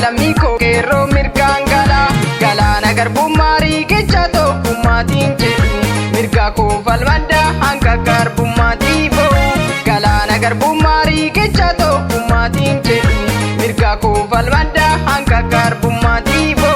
lammiko qeerroo mirgaan galaa galaana garbummaa riiqicha tokkummaatiin jedhu mirga koo falmadda hanga garbummaatii ba'u galaana garbummaa riiqicha tokkummaatiin jedhu mirga koo falmadda hanga garbummaatii ba'u.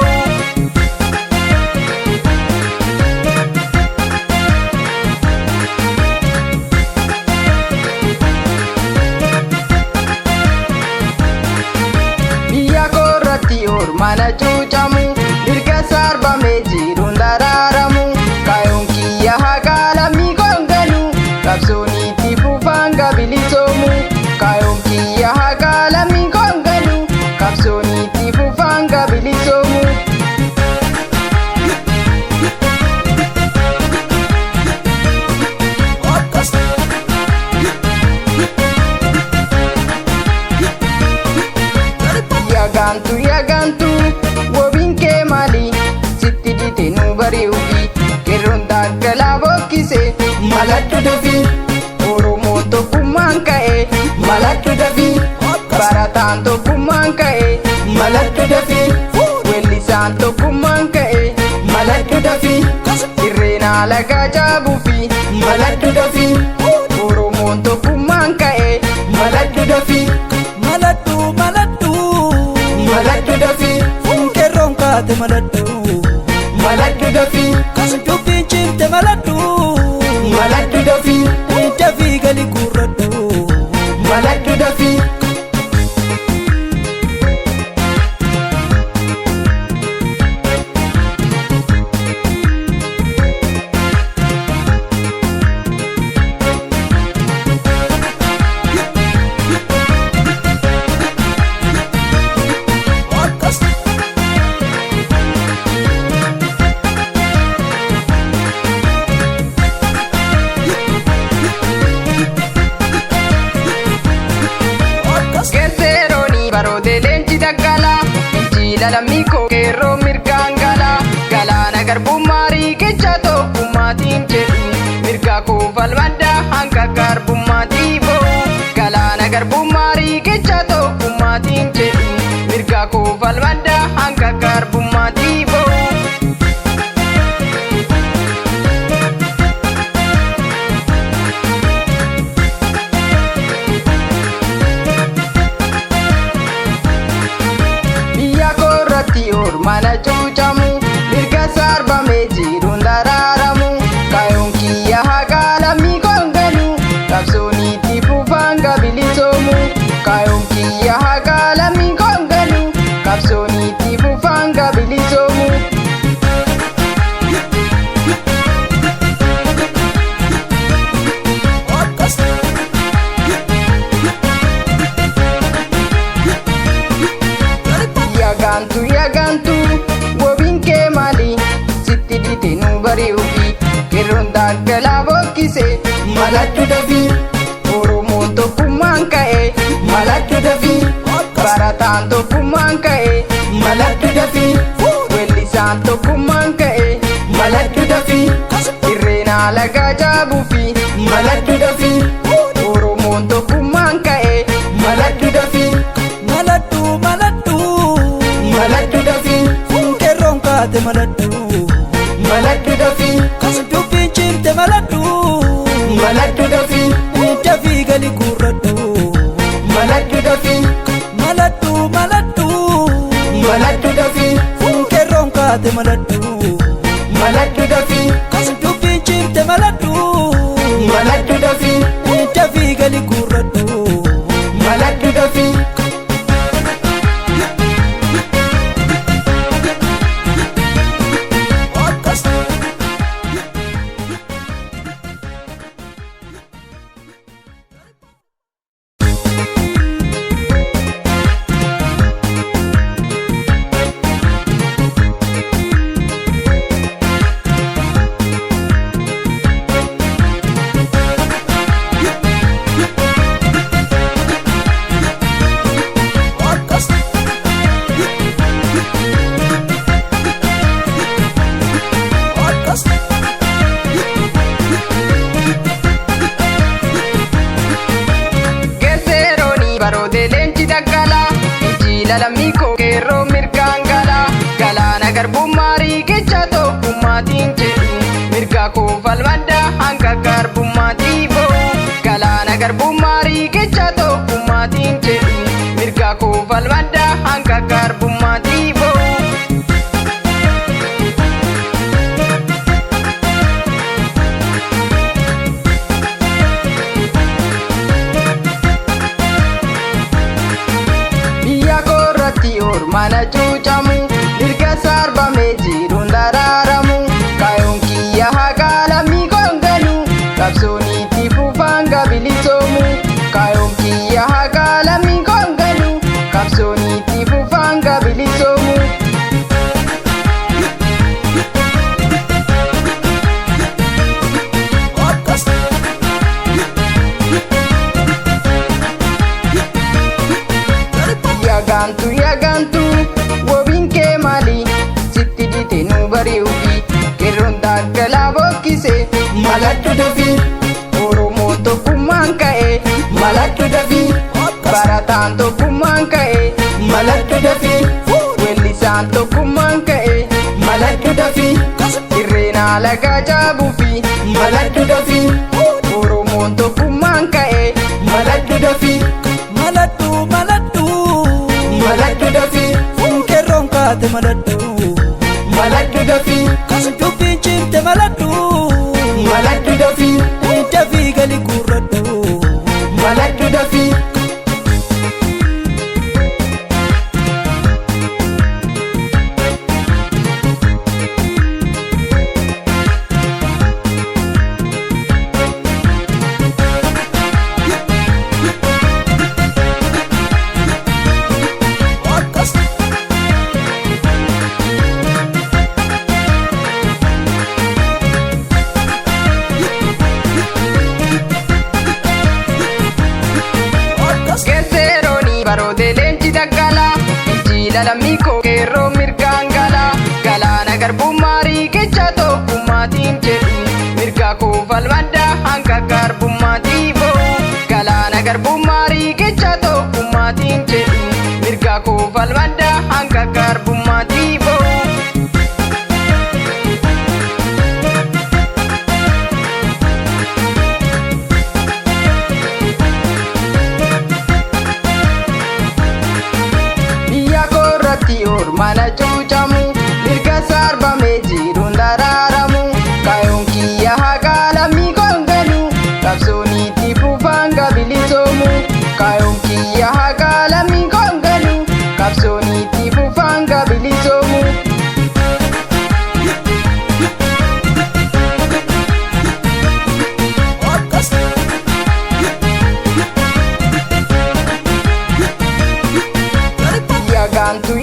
Mana cuucamu mirga sarbamee jiruun daraaramu kaayoon kiyya haqa lammii koonganu qabsooniitti fufaan gabilisoomu kaayoon kiyya haqa lammii koonganu qabsooniitti fufaan gabilisoomu. Yagantu wobiin kee maali sitti dite nu bari'uufi qeerroon daggalaa bokkise maladhu dafi Oromoon tokkummaan ka'e maladhu dafi barataan tokkummaan ka'e maladhu dafi weellisaan tokkummaan ka'e maladhu dafi irreen alagaa jaabuufi maladhu dafi Oromoon tokkummaan ka'e maladhu dafi. Maladhu dafi qeerroon kaate maladhu dafi dubbiin cimte maladhu dafi dafii gali guurradhu maladhu dafi. Lammiko qeerroo mirgaan galaa galaana garbummaa riiqicha tokkummaatiin jedhu mirga koo falmadda hanga garbummaatii ba'u galaana garbummaa riiqicha tokkummaatiin jedhu mirga koo falmadda hanga garbummaatii ba'u. Mana cuucamu mirga sarbamee jiruun daraaramu kaayoon kiyya haqa lammii koonganu qabsooniitti fufaan gabilisoomu kaayoon kiyya haqa lammii koonganu qabsooniitti fufaan gabilisoomu. Yagantu wobiin kee maali sitti dite nu bari'uufi qeerroon daggalaa bokkise maladhu dafi Oromoon tokkummaan ka'e maladhu dafi barataan tokkummaan ka'e maladhu dafi weellisaan tokkummaan ka'e maladhu dafi irreen alagaa jaabuufi maladhu dafi Oromoon tokkummaan ka'e maladhu dafi. Maladhu dafi qeerroon kaate maladhu dafi dubbiin cimte maladhu dafi dafii gali guurradhu maladhu dafi. Maladhu dafi qeerroon kaate maladhu dafi dubbiin cimte maladhu dafi dafii gali guurradhu maladhu dafi. Fincila lammii koo qeerroo mirgaan galaa galaana garbummaa riiqicha tokkummaatiin jedhu mirga koo falmadda hanga garbummaatii ba'u galaana garbummaa riiqicha tokkummaatiin jedhu mirga koo falmadda hanga garbummaatii ba'u. Mana cuucamu mirga sarbamee jiruun daraaramu kaayoon kiyya haqa lammii koongalu qabsoon itti fufaan gabilisoomu kaayoon kiyya haqa lammii koongalu qabsoon itti fufaan gabilisoomu. Yagantu wobiin kee maali sitti dite nu bari'uufi qeerroon daggalaa bokkise maladhu dafii Oromoon tokkummaan ka'e maladhu dafii barataan tokkummaan ka'e maladhu dafii weellisaan tokkummaan ka'e maladhu dafii irreenaa lagaa jaabuufi maladhu dafii Oromoon tokkummaan ka'e maladhu dafii. Maladhu dafii qeerroon kaate maladhu dafii dubbiin cimte maladhu dafii gali guurradhu maladhu dafii. Barootee leenci daggalaa fincila lammii koo qeerroo mirgaan galaa galaana garbummaa riiqicha tokkummaatiin jedhu mirga koo falmadda hanga garbummaatii ba'u galaana garbummaa riiqicha tokkummaatiin jedhu mirga koo falmadda hanga garbummaatii ba'u. Mana cuucamu mirga sarbamee jiruun daraaramu kaayoon kiyya haqa lammii koongalu qabsoon itti fufaan gabilisoomu kaayoon kiyya haqa lammii koongalu qabsoon itti fufaan gabilisoomu.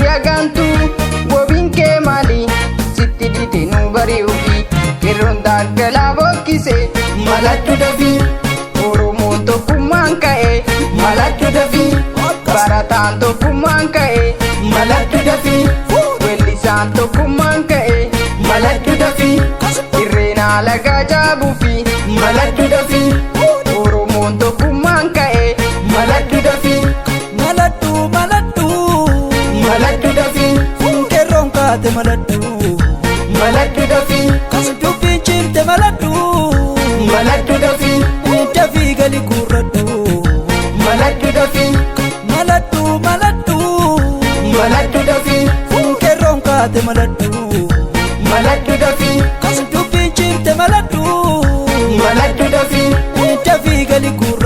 Yagantu wobiin kee maali sitti dite nu bari'uufi qeerroon daggalaa bokkise maladhu dafii Oromoon tokkummaan ka'e maladhu dafii barataan tokkummaan ka'e maladhu dafii weellisaan tokkummaan ka'e maladhu dafii irreenaa lagaa jaabuufi maladhu dafii Oromoon tokkummaan ka'e maladhu dafii. Maladhu dafii qeerroon kaate maladhu dafii dubbiin cimte maladhu dafii gali guurradhu maladhu dafii. Maladhu dafii qeerroon kaate maladhu dafii dubbiin cimte maladhu dafii gali guurradhu.